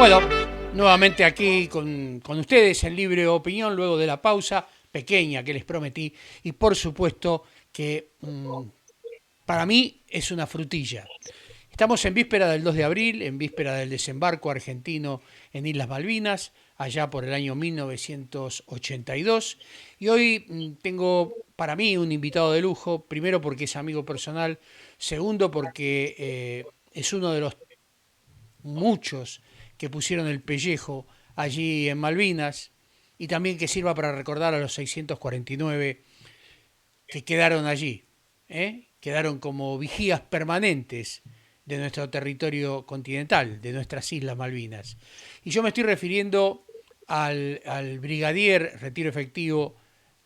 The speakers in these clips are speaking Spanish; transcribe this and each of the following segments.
Bueno, nuevamente aquí con ustedes en Libre Opinión, luego de la pausa pequeña que les prometí. Y por supuesto que para mí es una frutilla. Estamos en víspera del 2 de abril, en víspera del desembarco argentino en Islas Malvinas, allá por el año 1982. Y hoy tengo para mí un invitado de lujo, primero porque es amigo personal, segundo porque es uno de los muchos que pusieron el pellejo allí en Malvinas, y también que sirva para recordar a los 649 que quedaron allí, quedaron como vigías permanentes de nuestro territorio continental, de nuestras Islas Malvinas. Y yo me estoy refiriendo al brigadier retiro efectivo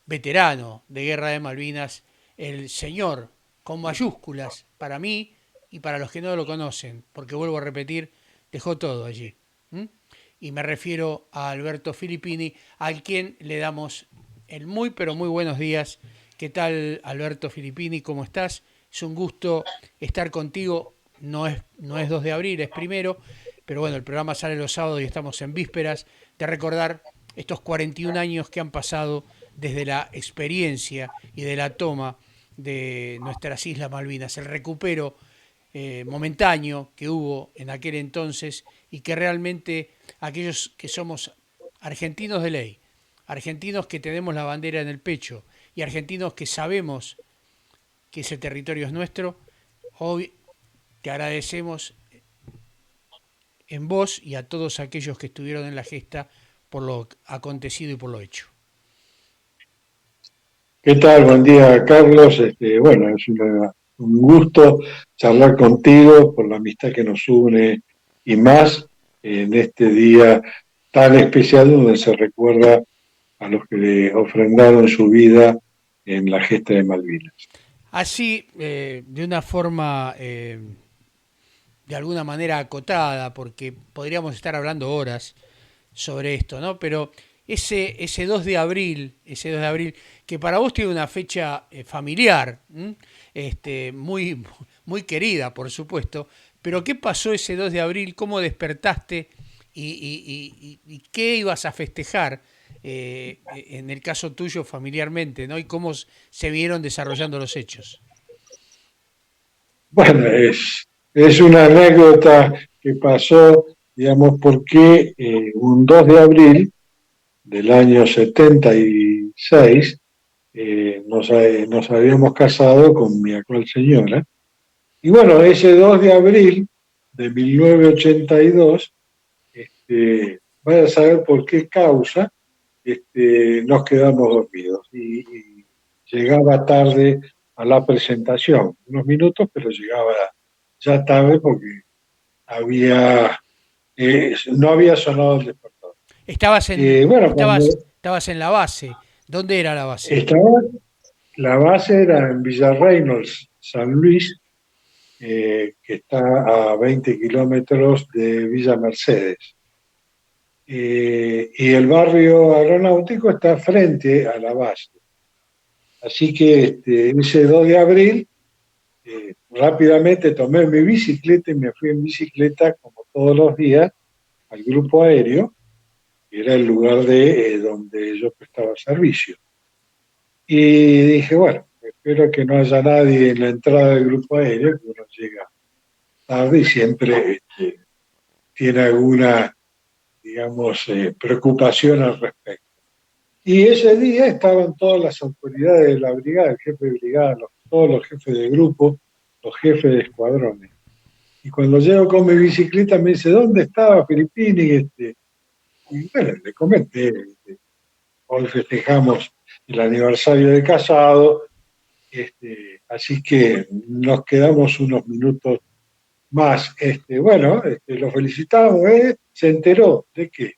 veterano de Guerra de Malvinas, el señor con mayúsculas para mí y para los que no lo conocen, porque vuelvo a repetir, dejó todo allí. Y me refiero a Alberto Filippini, al quien le damos el muy pero muy buenos días. ¿Qué tal, Alberto Filippini? ¿Cómo estás? Es un gusto estar contigo. No es 2 de abril, es primero, pero bueno, el programa sale los sábados y estamos en vísperas de recordar estos 41 años que han pasado desde la experiencia y de la toma de nuestras Islas Malvinas, el recupero momentáneo que hubo en aquel entonces, y que realmente aquellos que somos argentinos de ley, argentinos que tenemos la bandera en el pecho y argentinos que sabemos que ese territorio es nuestro, hoy te agradecemos en vos y a todos aquellos que estuvieron en la gesta por lo acontecido y por lo hecho. ¿Qué tal? Buen día, Carlos. Bueno, es un gusto charlar contigo por la amistad que nos une y más en este día tan especial donde se recuerda a los que le ofrendaron su vida en la gesta de Malvinas. Así, de una forma de alguna manera acotada, porque podríamos estar hablando horas sobre esto, ¿no? Pero ese 2 de abril, que para vos tiene una fecha familiar, muy querida, por supuesto, pero ¿qué pasó ese 2 de abril? ¿Cómo despertaste y qué ibas a festejar en el caso tuyo familiarmente, ¿no? Y cómo se vieron desarrollando los hechos. Bueno, es una anécdota que pasó, digamos, porque un 2 de abril del año 76 nos habíamos casado con mi actual señora. Y bueno, ese 2 de abril de 1982, vaya a saber por qué causa, nos quedamos dormidos y llegaba tarde a la presentación, unos minutos, pero llegaba ya tarde porque no había sonado el despertador. Estabas Bueno, cuando estabas en la base. ¿Dónde era la base? estaba, la base era en Villarreynolds, San Luis, que está a 20 kilómetros de Villa Mercedes. Y el barrio aeronáutico está frente a la base. Así que ese 2 de abril rápidamente tomé mi bicicleta y me fui en bicicleta, como todos los días, al grupo aéreo, que era el lugar de donde yo prestaba servicio. Y dije, bueno, espero que no haya nadie en la entrada del grupo aéreo, que uno llega tarde y siempre tiene alguna, digamos, preocupación al respecto. Y ese día estaban todas las autoridades de la brigada, el jefe de brigada, todos los jefes de grupo, los jefes de escuadrones. Y cuando llego con mi bicicleta me dice, ¿dónde estaba Filippini? Y bueno, le comenté, hoy festejamos el aniversario de casado, así que nos quedamos unos minutos más. Bueno, lo felicitamos, se enteró de que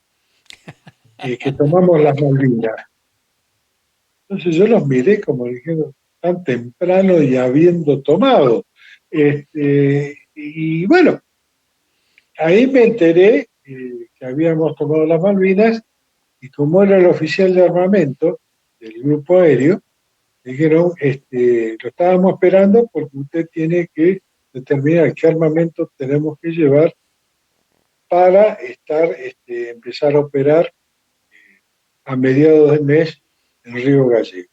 tomamos las Malvinas. Entonces yo los miré como diciendo, tan temprano y habiendo tomado. Y bueno, ahí me enteré que habíamos tomado las Malvinas y como era el oficial de armamento del grupo aéreo, dijeron, lo estábamos esperando porque usted tiene que determinar qué armamento tenemos que llevar para empezar a operar a mediados del mes en Río Gallegos.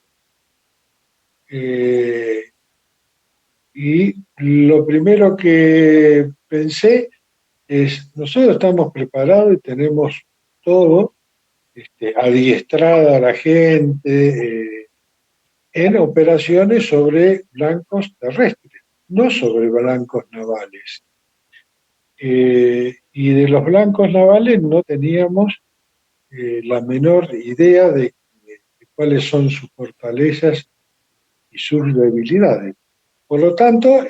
Y lo primero que pensé es, nosotros estamos preparados y tenemos todo, adiestrada a la gente en operaciones sobre blancos terrestres, no sobre blancos navales. Y de los blancos navales no teníamos la menor idea de cuáles son sus fortalezas y sus debilidades. Por lo tanto,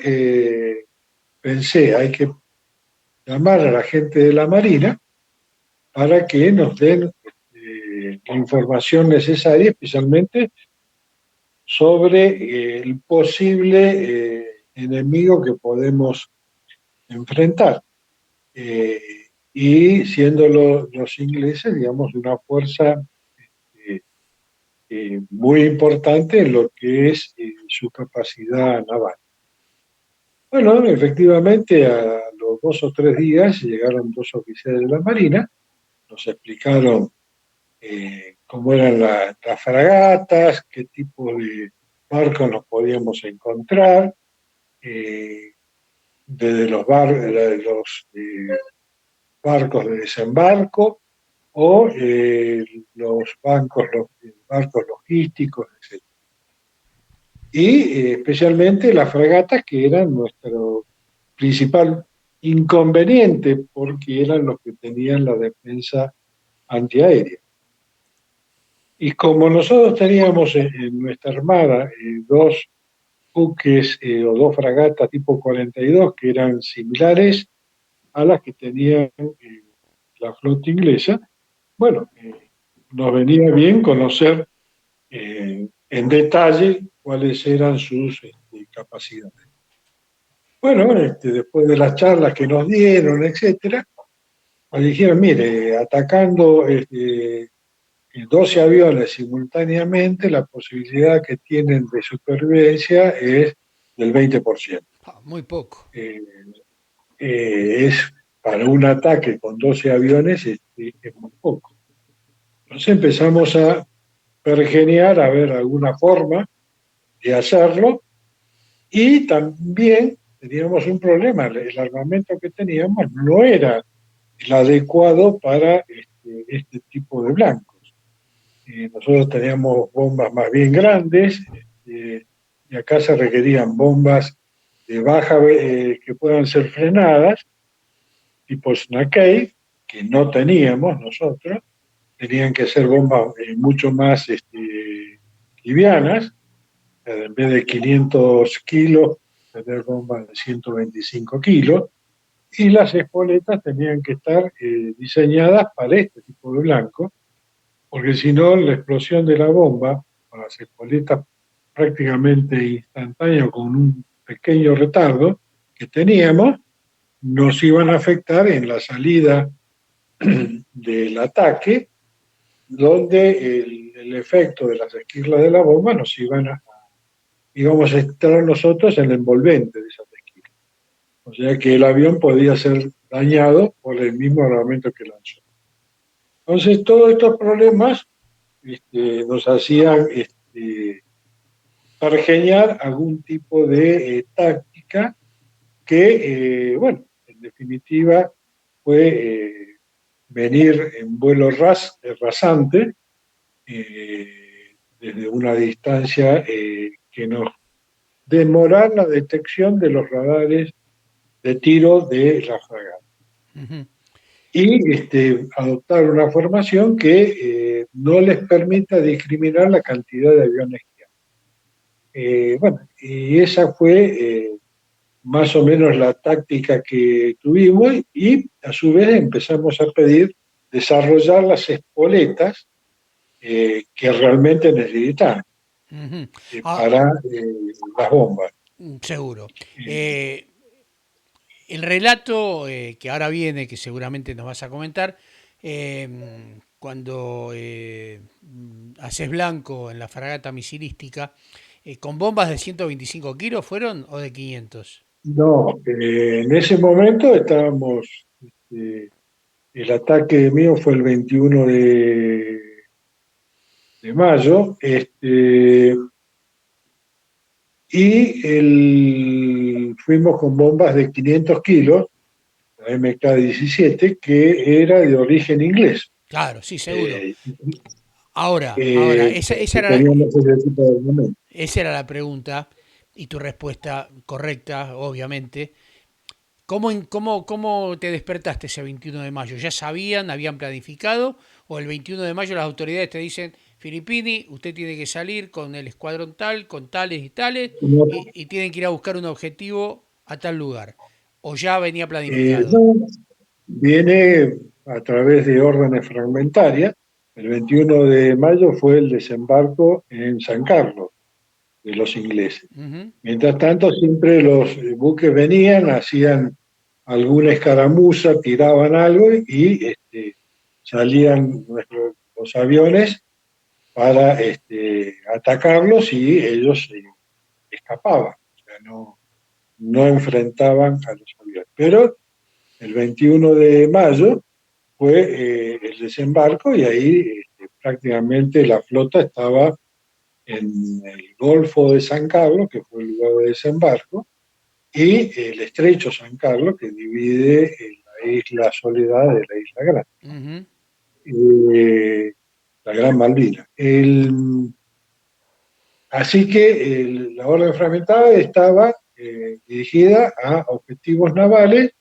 pensé, hay que llamar a la gente de la Marina para que nos den la información necesaria, especialmente sobre el posible enemigo que podemos enfrentar. Y siendo los ingleses, digamos, una fuerza eh, muy importante en lo que es su capacidad naval. Bueno, efectivamente, a los 2 o 3 días llegaron 2 oficiales de la Marina, nos explicaron cómo eran las fragatas, qué tipo de barcos nos podíamos encontrar, eh, desde los barcos de desembarco o los barcos logísticos, etc. Y especialmente las fragatas, que eran nuestro principal inconveniente porque eran los que tenían la defensa antiaérea. Y como nosotros teníamos en nuestra armada 2 buques o 2 fragatas tipo 42 que eran similares a las que tenían la flota inglesa, bueno, nos venía bien conocer en detalle cuáles eran sus capacidades. Bueno, después de las charlas que nos dieron, etcétera, nos dijeron, mire, atacando 12 aviones simultáneamente, la posibilidad que tienen de supervivencia es del 20%. Muy poco. Es para un ataque con 12 aviones es muy poco. Entonces empezamos a pergeniar a ver alguna forma de hacerlo y también teníamos un problema, el armamento que teníamos no era el adecuado para este tipo de blancos. Nosotros teníamos bombas más bien grandes y acá se requerían bombas de baja que puedan ser frenadas, tipo Snackey, que no teníamos nosotros, tenían que ser bombas mucho más livianas, en vez de 500 kilos, tener bombas de 125 kilos, y las espoletas tenían que estar diseñadas para este tipo de blanco, porque si no, la explosión de la bomba, con las espoletas prácticamente instantánea, con un pequeño retardo que teníamos, nos iban a afectar en la salida del ataque, donde el efecto de las esquirlas de la bomba íbamos a estar nosotros en el envolvente de esas esquirlas. O sea que el avión podía ser dañado por el mismo armamento que lanzó. Entonces, todos estos problemas nos hacían pergeñar algún tipo de táctica que, bueno, en definitiva fue venir en vuelo rasante desde una distancia que nos demorara la detección de los radares de tiro de la fragata. Uh-huh. Y adoptar una formación que no les permita discriminar la cantidad de aviones que hay. Bueno, y esa fue más o menos la táctica que tuvimos y a su vez empezamos a pedir desarrollar las espoletas que realmente necesitan uh-huh. Para las bombas. Seguro. El relato que ahora viene, que seguramente nos vas a comentar, cuando haces blanco en la fragata misilística, ¿con bombas de 125 kilos fueron o de 500? No, en ese momento estábamos El ataque mío fue el 21 de mayo, fuimos con bombas de 500 kilos, la MK-17, que era de origen inglés. Claro, sí, seguro. Eh, Ahora, Teníamos ese tipo de armamento. esa era la pregunta y tu respuesta correcta, obviamente. ¿Cómo te despertaste ese 21 de mayo? ¿Ya sabían, habían planificado? ¿O el 21 de mayo las autoridades te dicen, Filippini, usted tiene que salir con el escuadrón tal, con tales y tales, y tienen que ir a buscar un objetivo a tal lugar? ¿O ya venía planificado? No, viene a través de órdenes fragmentarias. El 21 de mayo fue el desembarco en San Carlos de los ingleses. Ujú. Mientras tanto, siempre los buques venían, hacían alguna escaramuza, tiraban algo y salían los aviones para atacarlos y ellos escapaban. O sea, no enfrentaban a los aviones. Pero el 21 de mayo fue el desembarco y ahí prácticamente la flota estaba en el Golfo de San Carlos, que fue el lugar de desembarco, y el Estrecho San Carlos, que divide la isla Soledad de la Isla Grande, Ujú. la Gran Malvina. Así que la orden fragmentada estaba dirigida a objetivos navales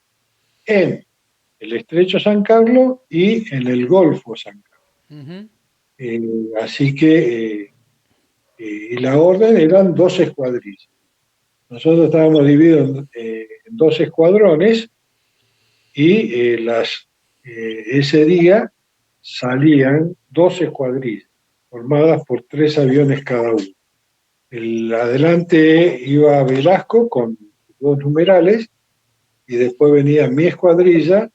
en el Estrecho San Carlos y en el Golfo San Carlos. Ujú. Eh, Así que la orden eran dos escuadrillas. Nosotros estábamos divididos en dos escuadrones y ese día salían dos escuadrillas formadas por tres aviones cada uno. El adelante iba Velasco con dos numerales y después venía mi escuadrilla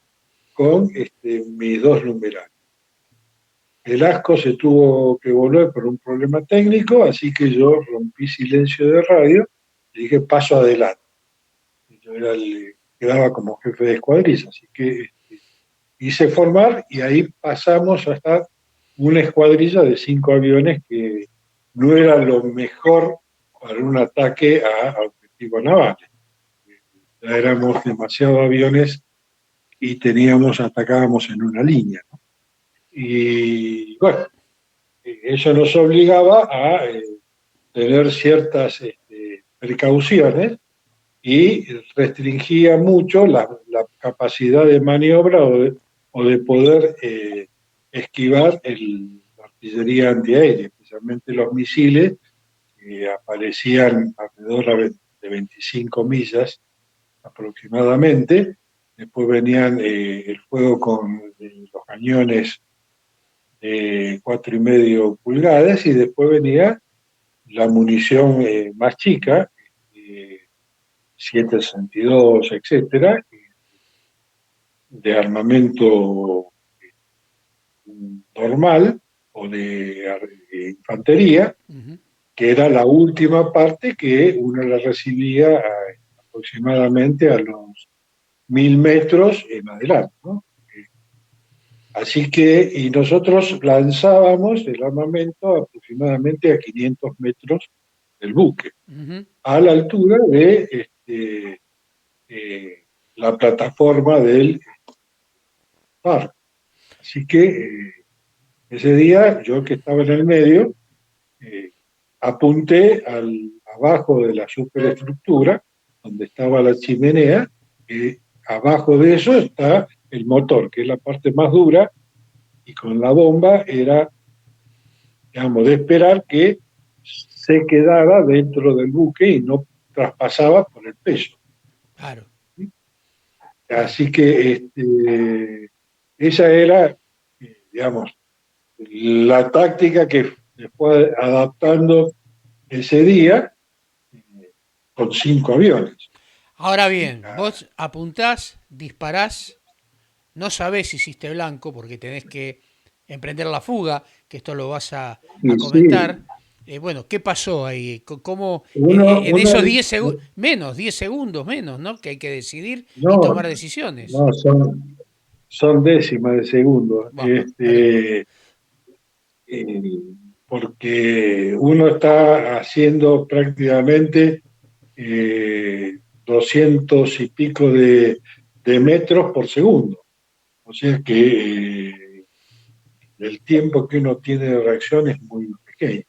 con mis dos numerales. Velasco se tuvo que volver por un problema técnico, así que yo rompí silencio de radio y dije paso adelante. Yo quedaba como jefe de escuadrilla, así que hice formar y ahí pasamos a estar una escuadrilla de 5 aviones que no era lo mejor para un ataque a objetivos navales. Ya éramos demasiados aviones y atacábamos en una línea, ¿no? Y bueno, eso nos obligaba a tener ciertas precauciones y restringía mucho la capacidad de maniobra o de poder esquivar la artillería antiaérea, especialmente los misiles que aparecían alrededor de 25 millas aproximadamente. Después venían el fuego con los cañones de 4,5 pulgadas y después venía la munición más chica, 7,62, etcétera, de armamento normal o de infantería, Ujú. que era la última parte que uno la recibía aproximadamente a los 1.000 metros en adelante, ¿no? Así que, y nosotros lanzábamos el armamento aproximadamente a 500 metros del buque, Ujú. a la altura de la plataforma del barco. Así que ese día, yo que estaba en el medio, eh, apunté abajo de la superestructura, donde estaba la chimenea, y abajo de eso está el motor, que es la parte más dura, y con la bomba era, digamos, de esperar que se quedara dentro del buque y no traspasaba por el peso. Claro, ¿Sí? claro. Así que esa era, digamos, la táctica que se fue adaptando ese día con 5 aviones. Ahora ¿Sí? bien, vos apuntás, disparás, no sabés si hiciste blanco porque tenés que emprender la fuga, que esto lo vas a Y sí, comentar. Bueno, ¿qué pasó ahí? ¿Cómo, en uno, esos 10 segundos, menos, 10 segundos menos, ¿no? Que hay que decidir y no, tomar decisiones. no, son décimas de segundo. Buah, tremendo. Eh, Porque uno está haciendo prácticamente 200 y pico de metros por segundo. O sea que el tiempo que uno tiene de reacción es muy pequeño.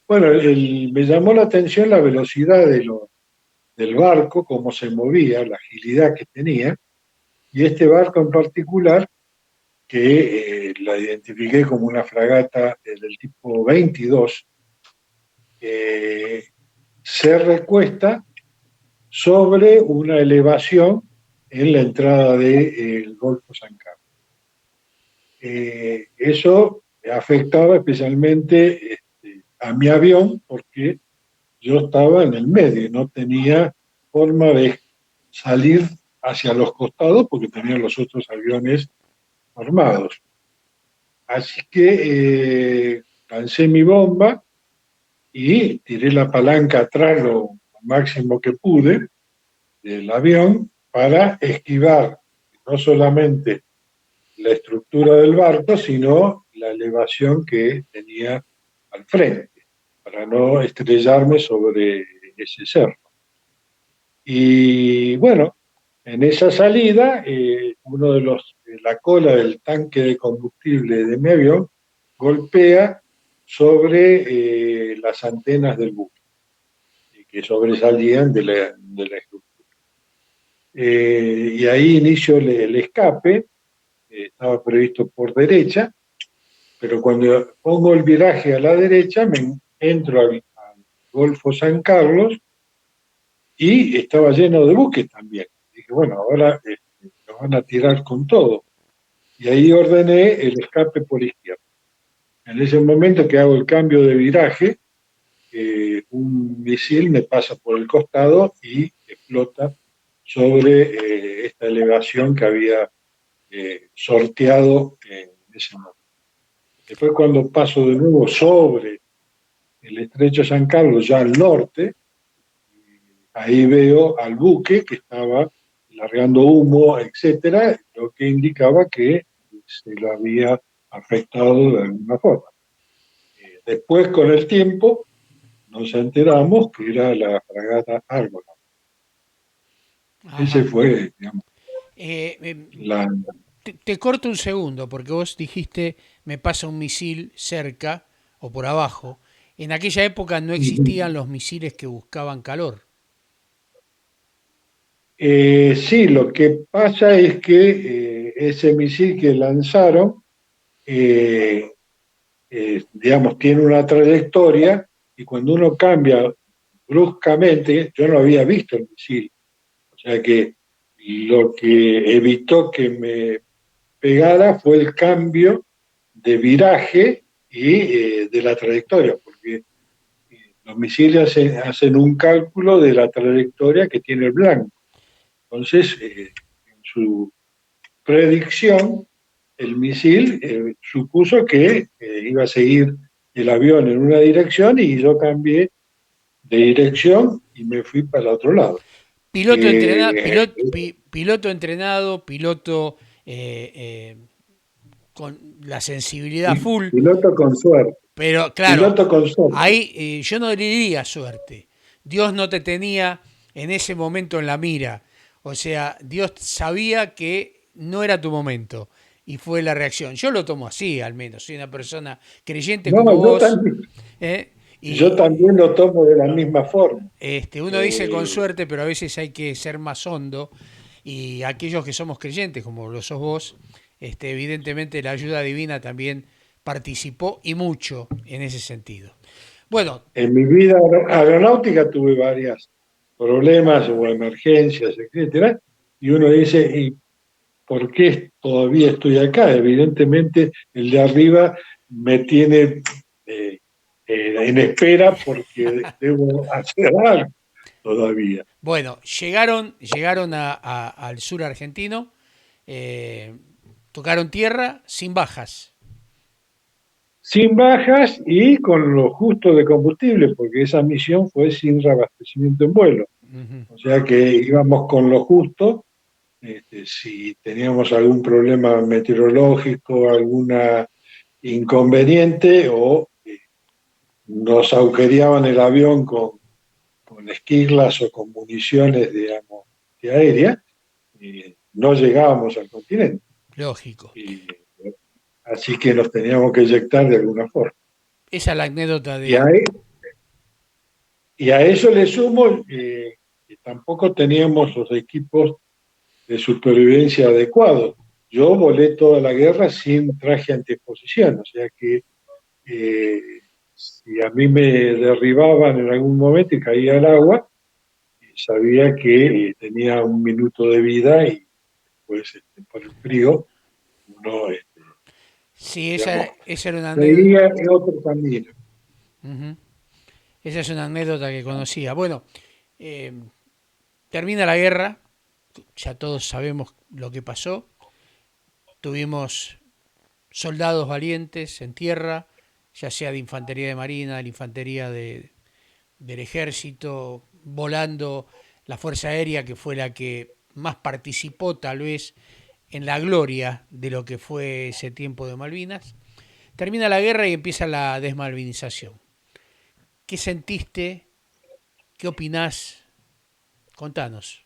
Bueno, me llamó la atención la velocidad del barco, cómo se movía, la agilidad que tenía, y este barco en particular, que la identifiqué como una fragata del tipo 22, eh, se recuesta sobre una elevación en la entrada del Golfo San Carlos. Eso afectaba especialmente a mi avión porque yo estaba en el medio y no tenía forma de salir hacia los costados porque tenía los otros aviones armados. Así que lancé mi bomba y tiré la palanca atrás lo máximo que pude del avión para esquivar no solamente la estructura del barco, sino la elevación que tenía al frente, para no estrellarme sobre ese cerro. Y bueno, en esa salida, uno de la cola del tanque de combustible de mi avión golpea sobre las antenas del buque, que sobresalían de la estructura. Y ahí inicio el escape, estaba previsto por derecha, pero cuando pongo el viraje a la derecha, me entro al Golfo San Carlos y estaba lleno de buques también. Dije, bueno, ahora nos van a tirar con todo. Y ahí ordené el escape por izquierda. En ese momento que hago el cambio de viraje, un misil me pasa por el costado y explota sobre esta elevación que había sorteado en ese momento. Después cuando paso de nuevo sobre el estrecho San Carlos, ya al norte, ahí veo al buque que estaba largando humo, etcétera, lo que indicaba que se lo había afectado de alguna forma. Después, con el tiempo, nos enteramos que era la fragata Argonaut. Ese Ajá. fue, digamos, Eh, eh, la... te corto un segundo, porque vos dijiste me pasa un misil cerca o por abajo. En aquella época no existían los misiles que buscaban calor. Sí, lo que pasa es que ese misil que lanzaron, eh, digamos, tiene una trayectoria y cuando uno cambia bruscamente, yo no había visto el misil, o sea que lo que evitó que me pegara fue el cambio de viraje y de la trayectoria, porque los misiles hacen un cálculo de la trayectoria que tiene el blanco. Entonces, en su predicción, el misil supuso que iba a seguir el avión en una dirección y yo cambié de dirección y me fui para el otro lado. Eh, Piloto entrenado, piloto eh, eh, con la sensibilidad full, Piloto con suerte, pero claro, piloto con suerte. ahí yo no le diría suerte. Dios no te tenía en ese momento en la mira. O sea, Dios sabía que no era tu momento y fue la reacción. Yo lo tomo así, al menos. Soy una persona creyente No, como vos. ¿Eh? yo también lo tomo de la misma forma. Uno dice con Eh, suerte, pero a veces hay que ser más hondo. Y aquellos que somos creyentes, como lo sos vos, evidentemente la ayuda divina también participó y mucho en ese sentido. Bueno, en mi vida aeronáutica tuve varios problemas o emergencias, etcétera, y uno dice, ¿y por qué todavía estoy acá? Evidentemente, el de arriba me tiene en espera porque debo hacer algo todavía. bueno, llegaron al sur argentino, eh, tocaron tierra sin bajas. Sin bajas y con lo justo de combustible, porque esa misión fue sin reabastecimiento en vuelo. Ujú. O sea que íbamos con lo justo si teníamos algún problema meteorológico, alguna inconveniente o nos agujereaban el avión con esquirlas o con municiones, digamos, de aérea, no llegábamos al continente. Lógico. Y, así que nos teníamos que eyectar de alguna forma. Esa es la anécdota Y de... a, y a eso le sumo que tampoco teníamos los equipos de supervivencia adecuados. Yo volé toda la guerra sin traje antiexposición, o sea que eh, si a mí me derribaban en algún momento y caía al agua, sabía que tenía un minuto de vida y pues por el frío uno, Sí, digamos, esa era una anécdota. seguía en otro camino. Ujú. Esa es una anécdota que conocía. Bueno, eh, termina la guerra, ya todos sabemos lo que pasó. Tuvimos soldados valientes en tierra, ya sea de infantería de marina, de la infantería del ejército, volando la Fuerza Aérea, que fue la que más participó tal vez en la gloria de lo que fue ese tiempo de Malvinas. Termina la guerra y empieza la desmalvinización. ¿Qué sentiste? ¿Qué opinás? Contanos.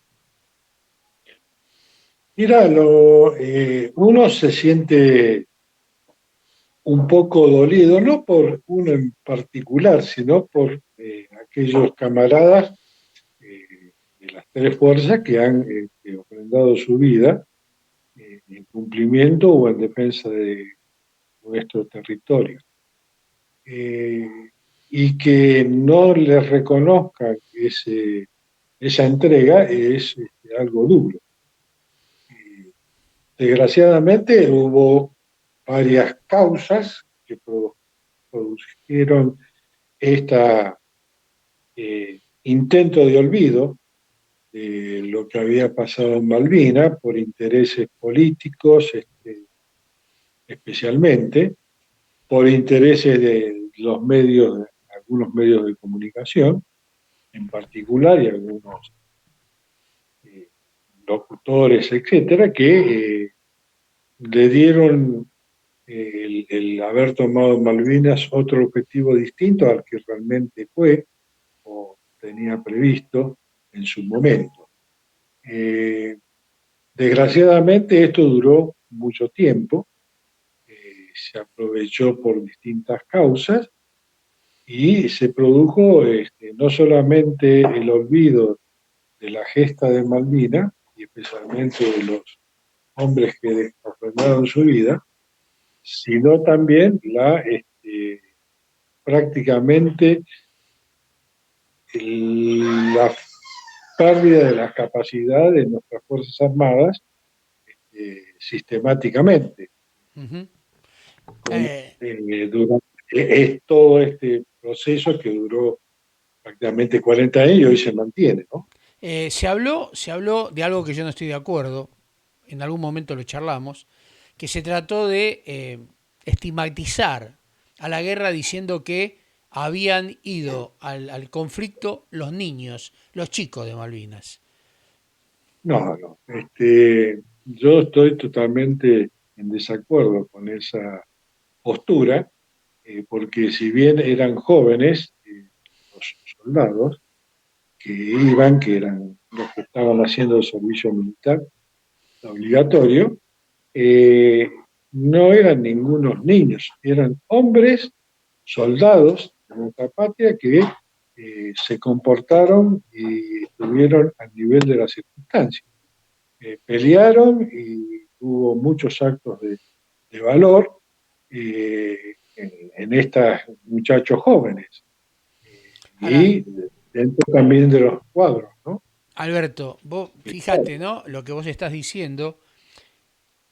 Mira, uno se siente un poco dolido, no por uno en particular, sino por aquellos camaradas de las tres fuerzas que han ofrendado su vida en cumplimiento o en defensa de nuestro territorio. Eh, y que no les reconozcan esa entrega es algo duro. Eh, Desgraciadamente hubo varias causas que produjeron este intento de olvido de lo que había pasado en Malvinas por intereses políticos, especialmente, por intereses de los medios, algunos medios de comunicación en particular y algunos eh, locutores, etcétera, que le dieron el haber tomado Malvinas otro objetivo distinto al que realmente fue o tenía previsto en su momento. Eh, Desgraciadamente esto duró mucho tiempo, se aprovechó por distintas causas y se produjo no solamente el olvido de la gesta de Malvinas y especialmente de los hombres que ofrendaron su vida, sino también prácticamente la pérdida de las capacidades de nuestras Fuerzas Armadas sistemáticamente. Ujú. Con, Eh, durante todo este proceso que duró prácticamente 40 años y hoy se mantiene, ¿no? se habló de algo que yo no estoy de acuerdo, en algún momento lo charlamos, que se trató de estigmatizar a la guerra diciendo que habían ido al conflicto los niños, los chicos de Malvinas. No, no. Yo estoy totalmente en desacuerdo con esa postura, porque si bien eran jóvenes, los soldados que iban, que eran los que estaban haciendo el servicio militar obligatorio, eh, no eran ningunos niños, eran hombres, soldados de nuestra patria que se comportaron y estuvieron al nivel de las circunstancias. Pelearon y hubo muchos actos de valor en estos muchachos jóvenes Ahora, y dentro también de los cuadros, ¿no? Alberto, vos fíjate, ¿no? Lo que vos estás diciendo,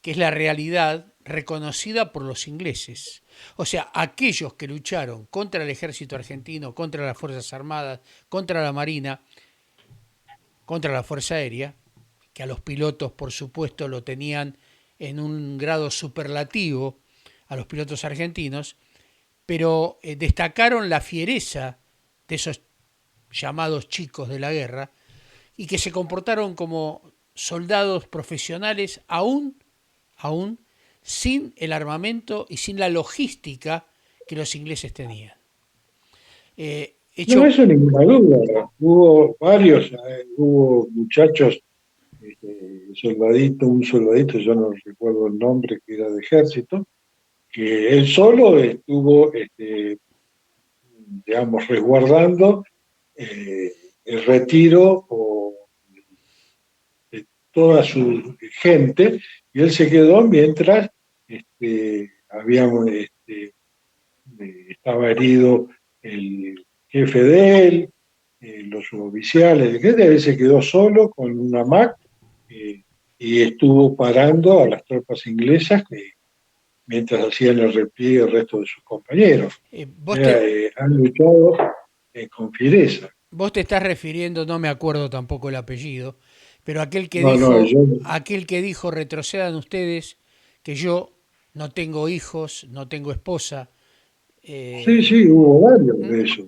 que es la realidad reconocida por los ingleses. O sea, aquellos que lucharon contra el ejército argentino, contra las Fuerzas Armadas, contra la Marina, contra la Fuerza Aérea, que a los pilotos, por supuesto, lo tenían en un grado superlativo a los pilotos argentinos, pero destacaron la fiereza de esos llamados chicos de la guerra y que se comportaron como soldados profesionales aún sin el armamento y sin la logística que los ingleses tenían. No, Hecho, eso ninguna duda. Hubo varios, hubo muchachos, soldadito, un soldadito, yo no recuerdo el nombre, que era de ejército, que él solo estuvo, digamos, resguardando eh, el retiro de toda su gente, y él se quedó mientras habíamos, estaba herido el jefe de él, los suboficiales, él se quedó solo con una Mac y estuvo parando a las tropas inglesas mientras hacían el repliegue el resto de sus compañeros. vos, te, Han luchado con fiereza. vos te estás refiriendo, no me acuerdo tampoco el apellido, pero No, no, yo, aquel que dijo retrocedan ustedes, que yo no tengo hijos, no tengo esposa. sí, eh, sí, hubo varios de esos.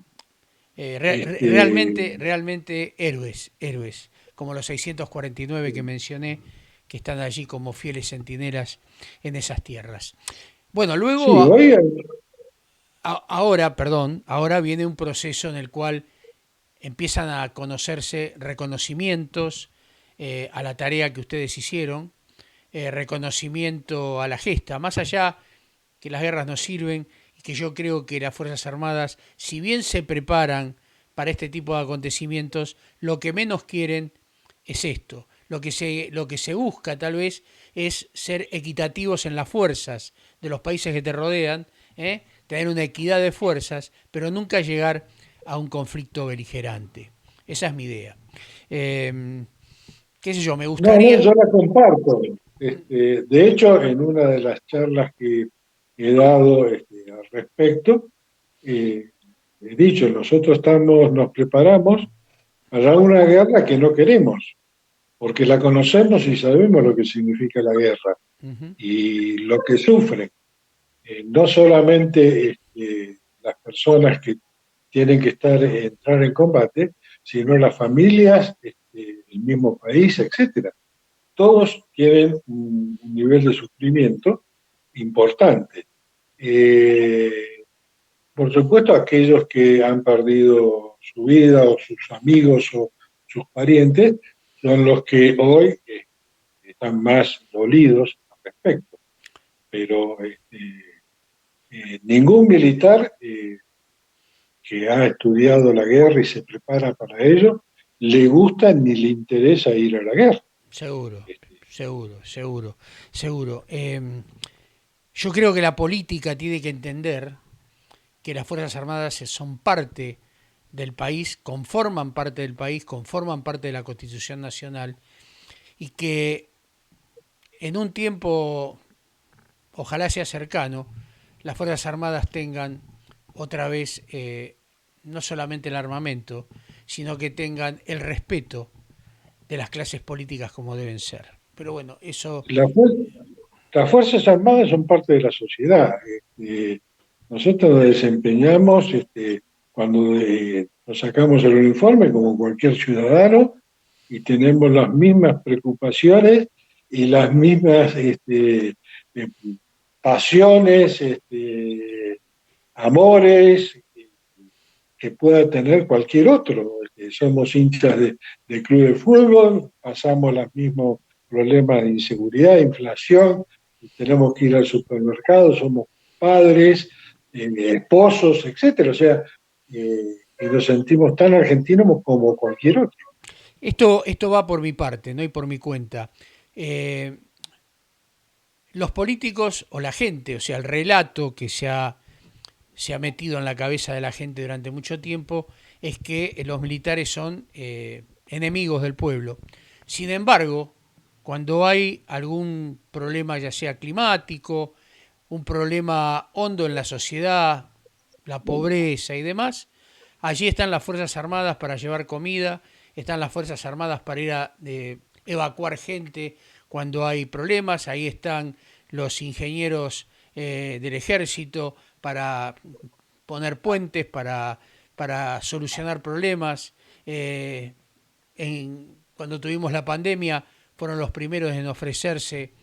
Este, realmente héroes, como los 649 que mencioné, que están allí como fieles centinelas en esas tierras. Bueno, sí, luego, hoy ahora viene un proceso en el cual empiezan a conocerse reconocimientos a la tarea que ustedes hicieron, reconocimiento a la gesta, más allá que las guerras no sirven y que yo creo que las Fuerzas Armadas, si bien se preparan para este tipo de acontecimientos, lo que menos quieren es esto. Lo que se busca tal vez es ser equitativos en las fuerzas de los países que te rodean, tener una equidad de fuerzas, pero nunca llegar a un conflicto beligerante. Esa es mi idea. Eh, ¿Qué sé yo? Me no, no, gustaría... yo la comparto. De hecho, en una de las charlas que he dado al respecto, eh, he dicho, nosotros nos preparamos para una guerra que no queremos, porque la conocemos y sabemos lo que significa la guerra Ujú. y lo que sufren. No solamente las personas que tienen que entrar en combate, sino las familias, el mismo país, etcétera. Todos tienen un nivel de sufrimiento importante. Eh, por supuesto, aquellos que han perdido su vida o sus amigos o sus parientes son los que hoy están más dolidos al respecto. Pero ningún militar que ha estudiado la guerra y se prepara para ello le gusta ni le interesa ir a la guerra. Seguro, Este, seguro. Yo creo que la política tiene que entender que las Fuerzas Armadas son parte del país, conforman parte del país, conforman parte de la Constitución Nacional y que en un tiempo, ojalá sea cercano, las Fuerzas Armadas tengan otra vez no solamente el armamento, sino que tengan el respeto de las clases políticas como deben ser. Pero bueno, eso... la las Fuerzas Armadas son parte de la sociedad. Nosotros nos desempeñamos cuando nos sacamos el uniforme como cualquier ciudadano y tenemos las mismas preocupaciones y las mismas eh, pasiones, amores que pueda tener cualquier otro. Somos hinchas de club de fútbol, pasamos los mismos problemas de inseguridad, inflación, tenemos que ir al supermercado, somos padres, esposos, etcétera. O sea, y nos sentimos tan argentinos como cualquier otro. Esto va por mi parte, ¿no? Y por mi cuenta. Eh, los políticos o la gente, o sea, el relato que se ha metido en la cabeza de la gente durante mucho tiempo es que los militares son enemigos del pueblo. Sin embargo, cuando hay algún problema ya sea climático, un problema hondo en la sociedad, la pobreza y demás, allí están las Fuerzas Armadas para llevar comida, están las Fuerzas Armadas para ir a evacuar gente cuando hay problemas, ahí están los ingenieros del ejército para poner puentes, para solucionar problemas. Cuando tuvimos la pandemia, fueron los primeros en ofrecerse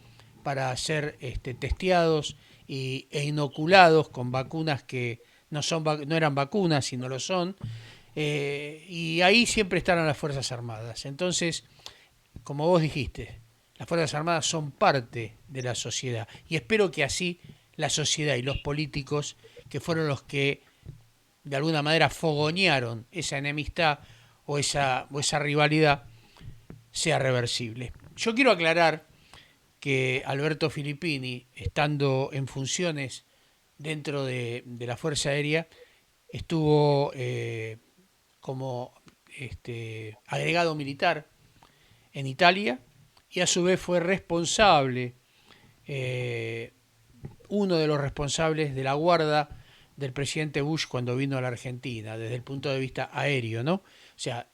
para ser testeados e inoculados con vacunas que no eran vacunas, sino lo son. Y ahí siempre estarán las Fuerzas Armadas. Entonces, como vos dijiste, las Fuerzas Armadas son parte de la sociedad. Y espero que así la sociedad y los políticos, que fueron los que de alguna manera fogonearon esa enemistad o esa rivalidad, sea reversible. Yo quiero aclarar que Alberto Filippini, estando en funciones dentro de la Fuerza Aérea, estuvo como agregado militar en Italia y a su vez fue responsable, uno de los responsables de la guarda del presidente Bush cuando vino a la Argentina, desde el punto de vista aéreo, ¿no? O sea,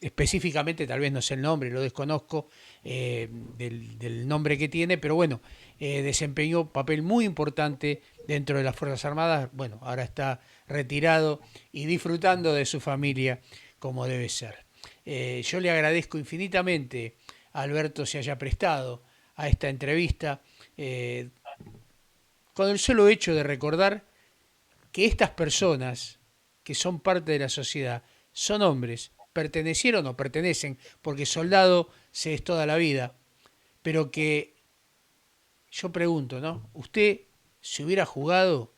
específicamente, tal vez no sé el nombre, lo desconozco del nombre que tiene, pero bueno, desempeñó un papel muy importante dentro de las Fuerzas Armadas. Bueno, ahora está retirado y disfrutando de su familia como debe ser. Yo le agradezco infinitamente a Alberto se haya prestado a esta entrevista, con el solo hecho de recordar que estas personas que son parte de la sociedad son hombres, pertenecieron o pertenecen, porque soldado se es toda la vida, pero que yo pregunto, ¿no? ¿Usted se hubiera jugado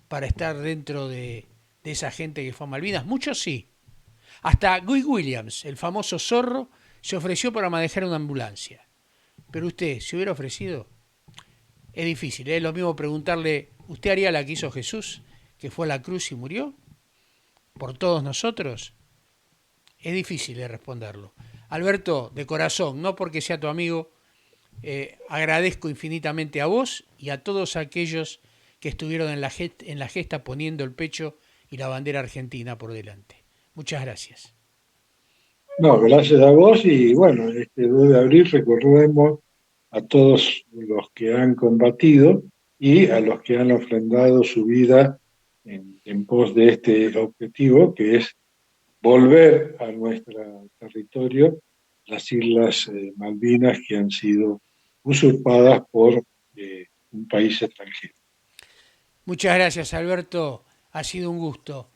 para estar dentro de esa gente que fue a Malvinas? Muchos sí. Hasta Guy Williams, el famoso zorro, se ofreció para manejar una ambulancia. Pero usted, ¿se hubiera ofrecido? Es difícil, ¿eh? Es lo mismo preguntarle, ¿usted haría la que hizo Jesús, que fue a la cruz y murió por todos nosotros? Es difícil de responderlo. Alberto, de corazón, no porque sea tu amigo, agradezco infinitamente a vos y a todos aquellos que estuvieron en la gesta poniendo el pecho y la bandera argentina por delante. Muchas gracias. No, gracias a vos y bueno, este 2 de abril recordemos a todos los que han combatido y a los que han ofrendado su vida en pos de este objetivo, que es volver a nuestro territorio las Islas Malvinas que han sido usurpadas por un país extranjero. Muchas gracias, Alberto. Ha sido un gusto.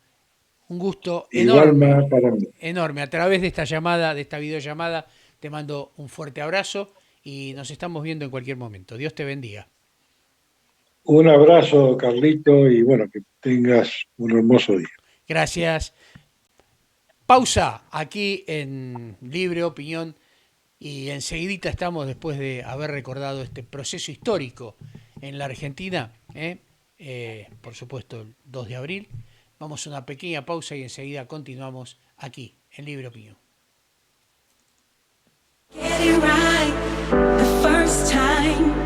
Un gusto Igual enorme, más para mí. enorme. A través de esta llamada, de esta videollamada, te mando un fuerte abrazo y nos estamos viendo en cualquier momento. Dios te bendiga. Un abrazo, Carlito, y bueno, que tengas un hermoso día. Gracias. Pausa aquí en Libre Opinión y enseguidita estamos, después de haber recordado este proceso histórico en la Argentina, por supuesto el 2 de abril. Vamos a una pequeña pausa y enseguida continuamos aquí en Libre Opinión. Get it right the first time.